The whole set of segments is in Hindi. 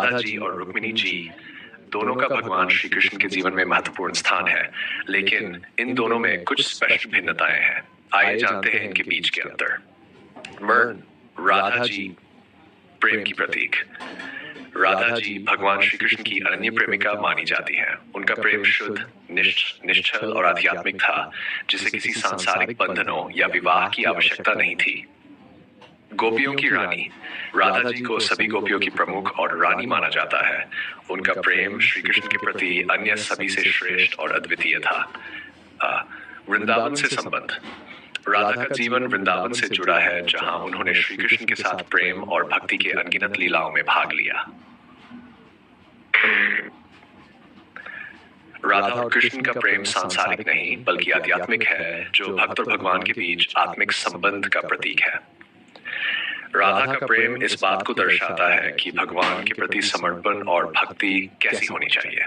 राधा जी और रुक्मिणी जी दोनों का भगवान श्री कृष्ण के जीवन में महत्वपूर्ण स्थान है, लेकिन इन दोनों में कुछ स्पष्ट भिन्नताएं हैं। आइए जानते हैं इनके बीच के अंतर। वर्ण। राधा जी प्रेम की प्रतीक। राधा जी भगवान श्री कृष्ण की अनन्य प्रेमिका मानी जाती हैं। उनका प्रेम शुद्ध, निश्चल और आध्यात्मिक था, जिसे किसी सांसारिक बंधनों या विवाह की आवश्यकता नहीं थी। गोपियों की रानी। राधा जी को सभी गोपियों की प्रमुख और रानी माना जाता है। उनका प्रेम श्री कृष्ण के प्रति अन्य सभी से श्रेष्ठ और अद्वितीय था। वृंदावन से संबंध। राधा का जीवन वृंदावन से जुड़ा है, जहां उन्होंने श्री कृष्ण के साथ प्रेम और भक्ति के अनगिनत लीलाओं में भाग लिया। राधा और कृष्ण का प्रेम सांसारिक नहीं बल्कि आध्यात्मिक है, जो भक्त और भगवान के बीच आत्मिक संबंध का प्रतीक है। राधा का प्रेम इस बात को दर्शाता है कि भगवान के प्रति समर्पण और भक्ति कैसी होनी चाहिए।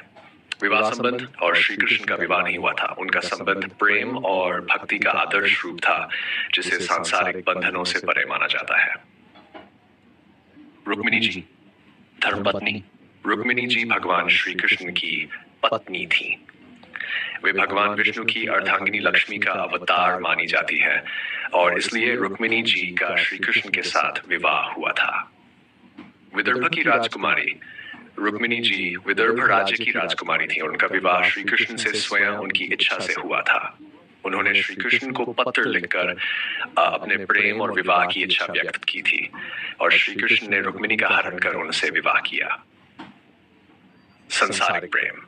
विवाह संबंध। और श्री कृष्ण का विवाह नहीं हुआ था। उनका संबंध प्रेम और भक्ति का आदर्श रूप था, जिसे सांसारिक बंधनों से परे माना जाता है। रुक्मिणी जी धर्मपत्नी। रुक्मिणी जी भगवान श्री कृष्ण की पत्नी थी। वे भगवान विष्णु की अर्धांगिनी लक्ष्मी का अवतार मानी जाती है और इसलिए रुक्मिणी जी का श्री कृष्ण के साथ विवाह हुआ था। विदर्भ की राजकुमारी। रुक्मिणी जी विदर्भ राज्य की राजकुमारी थी। उनका विवाह श्री कृष्ण से स्वयं उनकी इच्छा से हुआ था। उन्होंने श्री कृष्ण को पत्र लिखकर अपने प्रेम और विवाह की इच्छा व्यक्त की थी और श्री कृष्ण ने रुक्मिणी का हरण कर उनसे विवाह किया। सांसारिक प्रेम।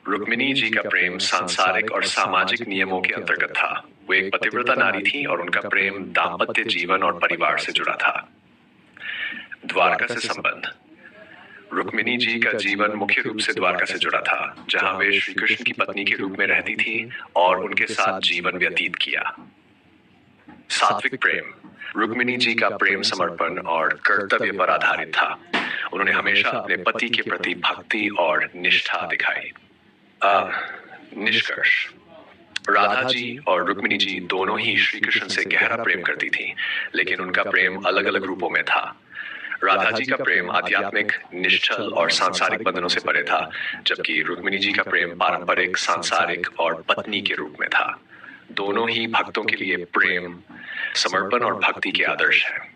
रुक्मिणी जी का प्रेम सांसारिक और सामाजिक नियमों के अंतर्गत था। वे एक पतिव्रता नारी थी और उनका प्रेम दाम्पत्य जीवन और परिवार से जुड़ा था। द्वारका से संबंध। रुक्मिणी जी का जीवन मुख्य रूप से द्वारका से जुड़ा था, जहां वे श्री कृष्ण की पत्नी के रूप में रहती थी और उनके साथ जीवन व्यतीत किया। सात्विक प्रेम। रुक्मिणी जी का प्रेम समर्पण और कर्तव्य पर आधारित था। उन्होंने हमेशा अपने पति के प्रति भक्ति और निष्ठा दिखाई। निष्कर्ष। राधा जी और रुक्मिणी जी दोनों ही श्री कृष्ण से गहरा प्रेम करती थीं, लेकिन उनका प्रेम अलग अलग रूपों में था। राधा जी का प्रेम आध्यात्मिक, निश्चल और सांसारिक बंधनों से परे था, जबकि रुक्मिणी जी का प्रेम पारंपरिक, सांसारिक और पत्नी के रूप में था। दोनों ही भक्तों के लिए प्रेम, समर्पण और भक्ति के आदर्श हैं।